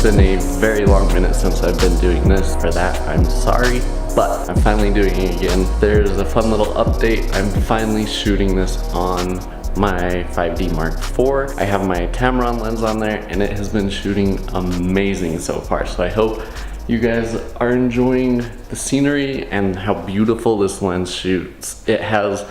been a very long minute since I've been doing this. For that, I'm sorry, but I'm finally doing it again. There's a fun little update. I'm finally shooting this on my 5D Mark IV. I have my Tamron lens on there and it has been shooting amazing so far. So I hope you guys are enjoying the scenery and how beautiful this lens shoots. It has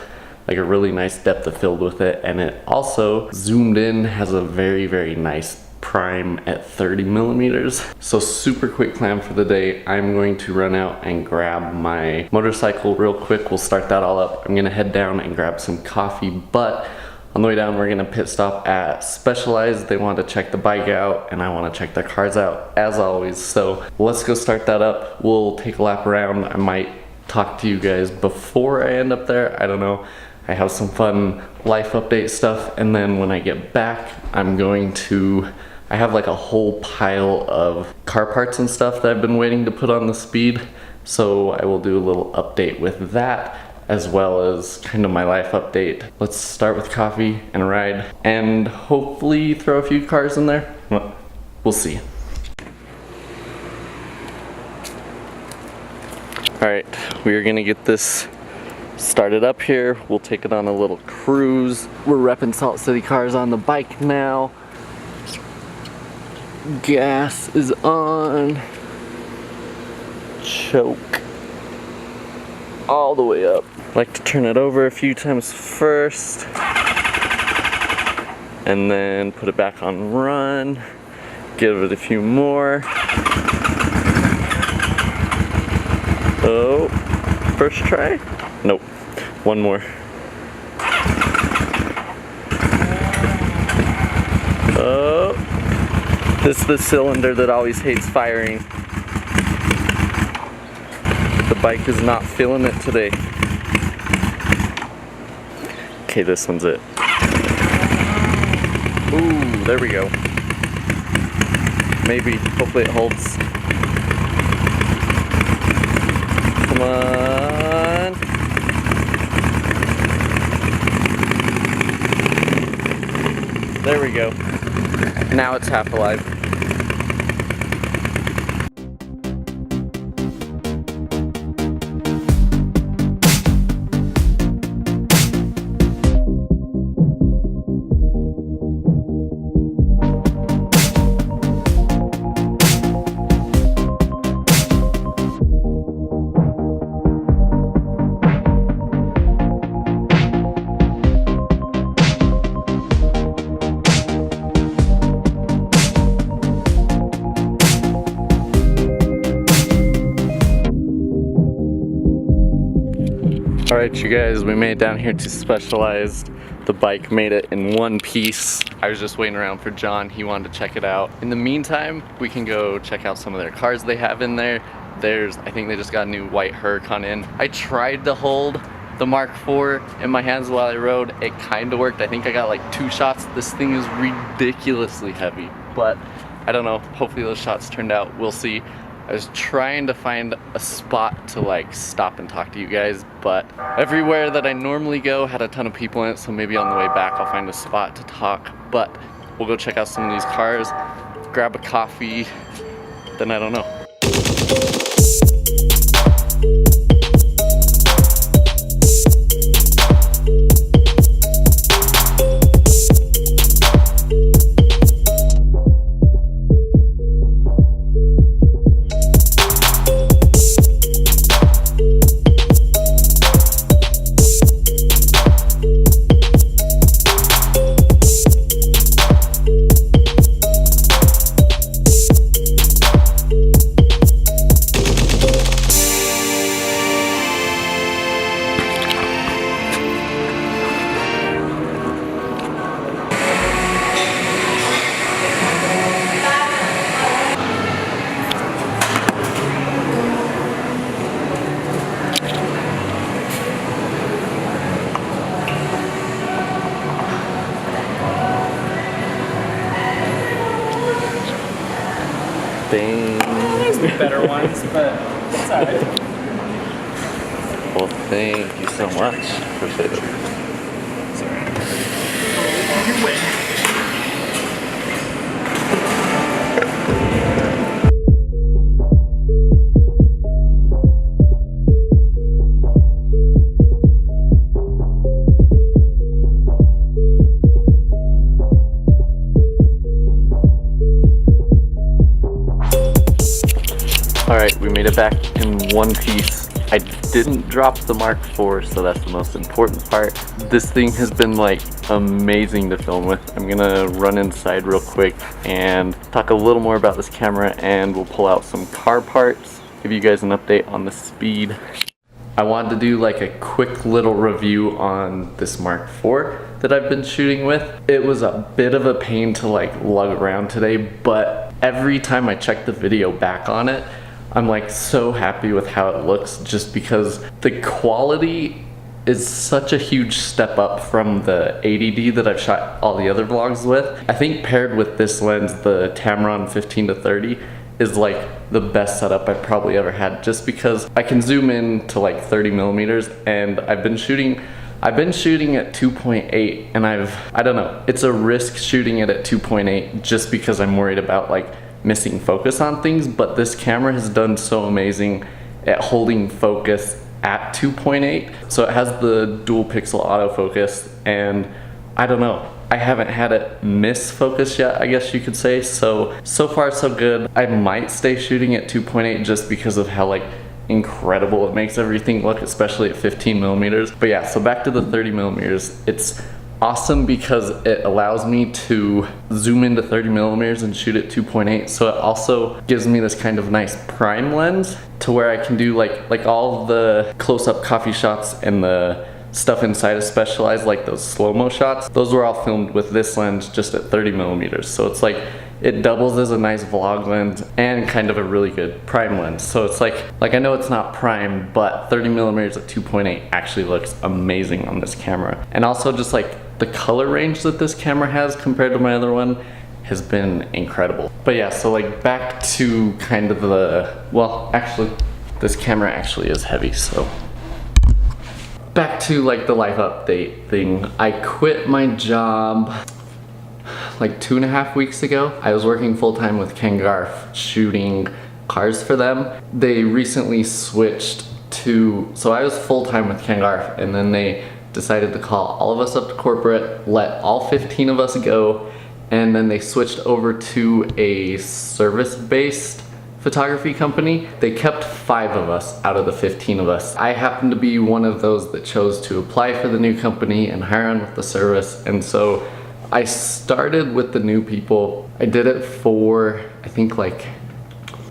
like a really nice depth of field with it, and it also zoomed in has a very, very nice prime at 30 millimeters. So super quick plan for the day. I'm going to run out and grab my motorcycle real quick. We'll start that all up. I'm gonna head down and grab some coffee, but on the way down, we're gonna pit stop at Specialized. They want to check the bike out and I want to check their cars out as always. So let's go start that up. We'll take a lap around. I might talk to you guys before I end up there. I don't know. I have some fun life update stuff. And then when I get back, I have like a whole pile of car parts and stuff that I've been waiting to put on the Speed. So I will do a little update with that, as well as kind of my life update. Let's start with coffee and a ride and hopefully throw a few cars in there. Well, we'll see. All right, we are gonna get this started up here. We'll take it on a little cruise. We're repping Salt City Cars on the bike now. Gas is on. Choke all the way up. I like to turn it over a few times first and then put it back on run, give it a few more. Oh, first try? Nope, one more. Oh, this is the cylinder that always hates firing. The bike is not feeling it today. Okay, this one's it. Ooh, there we go. Maybe, hopefully it holds. Come on. There we go. Now it's half alive. Alright you guys, we made it down here to Specialized. The bike made it in one piece. I was just waiting around for John. He wanted to check it out. In the meantime, we can go check out some of their cars they have in there. I think they just got a new white Huracan in. I tried to hold the Mark IV in my hands while I rode. It kind of worked. I think I got like 2 shots. This thing is ridiculously heavy, but I don't know. Hopefully those shots turned out. We'll see. I was trying to find a spot to like stop and talk to you guys, but everywhere that I normally go had a ton of people in it, so maybe on the way back I'll find a spot to talk. But we'll go check out some of these cars, grab a coffee, then I don't know. There's better ones, but it's alright. Well, thank you so much. Appreciate it. Sorry. You win. made it back in one piece. I didn't drop the Mark IV, so that's the most important part. This thing has been like amazing to film with. I'm gonna run inside real quick and talk a little more about this camera, and we'll pull out some car parts, give you guys an update on the speed. I wanted to do like a quick little review on this Mark IV that I've been shooting with. It was a bit of a pain to like lug around today, but every time I check the video back on it, I'm like so happy with how it looks, just because the quality is such a huge step up from the 80D that I've shot all the other vlogs with. I think paired with this lens, the Tamron 15-30 is like the best setup I've probably ever had, just because I can zoom in to like 30 millimeters, and I've been shooting at 2.8, and I don't know, it's a risk shooting it at 2.8 just because I'm worried about like missing focus on things, but this camera has done so amazing at holding focus at 2.8. So it has the dual pixel autofocus, and I don't know, I haven't had it miss focus yet, I guess you could say. So far so good. I might stay shooting at 2.8 just because of how like incredible it makes everything look, especially at 15 millimeters. But yeah, so back to the 30 millimeters. It's awesome because it allows me to zoom into 30 millimeters and shoot at 2.8. So it also gives me this kind of nice prime lens to where I can do like all the close-up coffee shots and the stuff inside of Specialized, like those slow-mo shots. Those were all filmed with this lens just at 30 millimeters. So it's like it doubles as a nice vlog lens and kind of a really good prime lens. So it's like I know it's not prime, but 30 millimeters at 2.8 actually looks amazing on this camera. And also just like the color range that this camera has compared to my other one has been incredible. But yeah, so like back to kind of the, well, actually this camera actually is heavy, so back to like the life update thing. I quit my job like 2.5 weeks ago. I was working full-time with Cant shooting cars for them. They recently switched to, so I was full-time with Cant, and then they decided to call all of us up to corporate, let all 15 of us go, and then they switched over to a service-based photography company. They kept 5 of us out of the 15 of us. I happened to be one of those that chose to apply for the new company and hire on with the service, and so I started with the new people. I did it for, I think like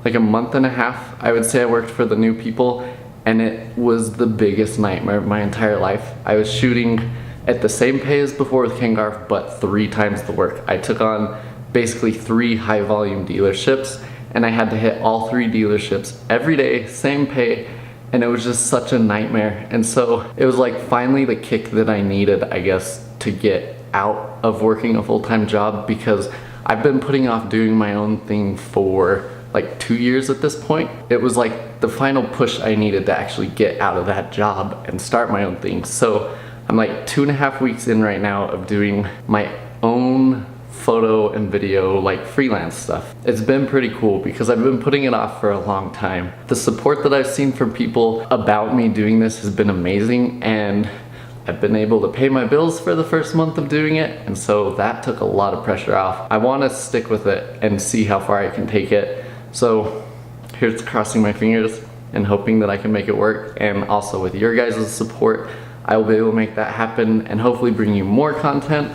a month and a half. I would say I worked for the new people, and it was the biggest nightmare of my entire life. I was shooting at the same pay as before with Cant, but 3 times the work. I took on basically 3 high volume dealerships, and I had to hit all 3 dealerships every day, same pay, and it was just such a nightmare. And so it was like finally the kick that I needed, I guess, to get out of working a full-time job, because I've been putting off doing my own thing for like 2 years at this point. It was like the final push I needed to actually get out of that job and start my own thing. So I'm like 2.5 weeks in right now of doing my own photo and video, like freelance stuff. It's been pretty cool because I've been putting it off for a long time. The support that I've seen from people about me doing this has been amazing, and I've been able to pay my bills for the first month of doing it, and so that took a lot of pressure off. I want to stick with it and see how far I can take it. So here's crossing my fingers and hoping that I can make it work, and also with your guys' support, I will be able to make that happen and hopefully bring you more content,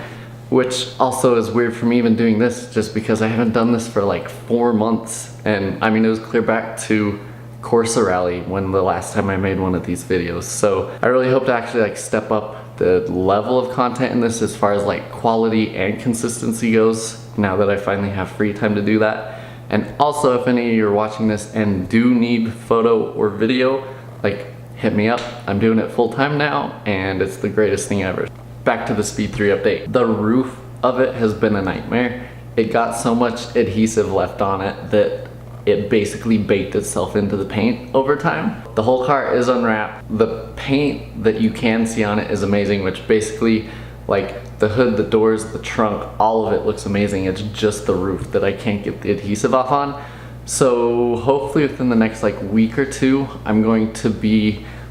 which also is weird for me even doing this, just because I haven't done this for like 4 months. And I mean, it was clear back to Corsa Rally when the last time I made one of these videos. So I really hope to actually like step up the level of content in this as far as like quality and consistency goes, now that I finally have free time to do that. And also, if any of you are watching this and do need photo or video, like hit me up. I'm doing it full time now, and it's the greatest thing ever. Back to the Speed 3 update. The roof of it has been a nightmare. It got so much adhesive left on it that it basically baked itself into the paint over time. The whole car is unwrapped. The paint that you can see on it is amazing, which basically, like the hood, the doors, the trunk, all of it looks amazing. It's just the roof that I can't get the adhesive off on. So hopefully within the next like week or 2,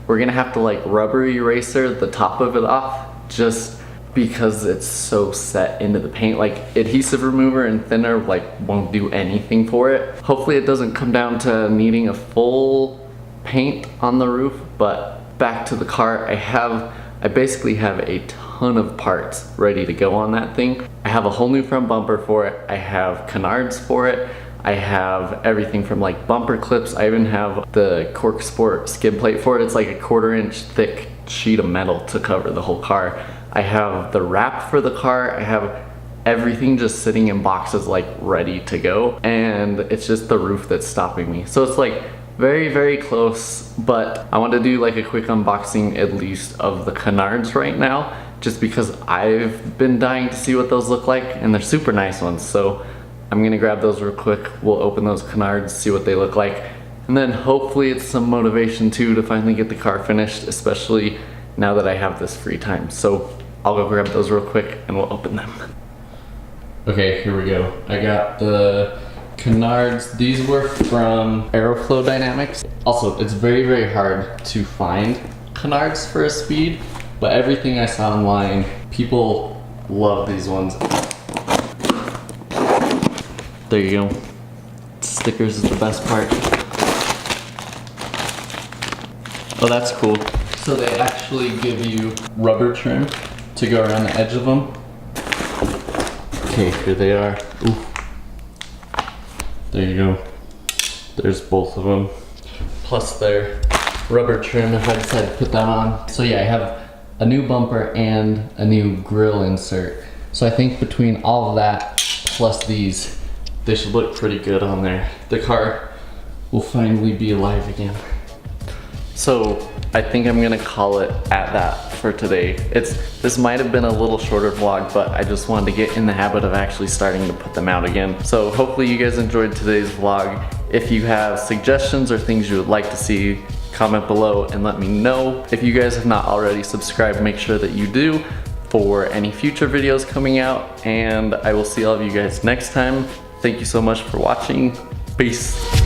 we're gonna have to like rubber eraser the top of it off, just because it's so set into the paint. Like adhesive remover and thinner like won't do anything for it. Hopefully it doesn't come down to needing a full paint on the roof, but back to the car, I basically have a ton of parts ready to go on that thing. I have a whole new front bumper for it. I have canards for it. I have everything from like bumper clips. I even have the Cork Sport skid plate for it. It's like a 1/4 inch thick sheet of metal to cover the whole car. I have the wrap for the car. I have everything just sitting in boxes like ready to go. And it's just the roof that's stopping me. So it's like very, very close, but I want to do like a quick unboxing at least of the canards right now, just because I've been dying to see what those look like, and they're super nice ones. So I'm gonna grab those real quick. We'll open those canards, see what they look like, and then hopefully it's some motivation too to finally get the car finished, especially now that I have this free time. So I'll go grab those real quick and we'll open them. Okay, here we go. I got the canards. These were from Aeroflow Dynamics. Also, it's very, very hard to find canards for a speed, but everything I saw online, people love these ones. There you go. Stickers is the best part. Oh, that's cool. So they actually give you rubber trim to go around the edge of them. Okay, here they are. Ooh. There you go. There's both of them. Plus their rubber trim if I decide to put that on. So yeah, I have a new bumper and a new grille insert. So I think between all of that plus these, they should look pretty good on there. The car will finally be alive again. So I think I'm gonna call it at that for today. This might have been a little shorter vlog, but I just wanted to get in the habit of actually starting to put them out again. So hopefully you guys enjoyed today's vlog. If you have suggestions or things you would like to see, comment below and let me know. If you guys have not already subscribed, make sure that you do for any future videos coming out, and I will see all of you guys next time. Thank you so much for watching. Peace.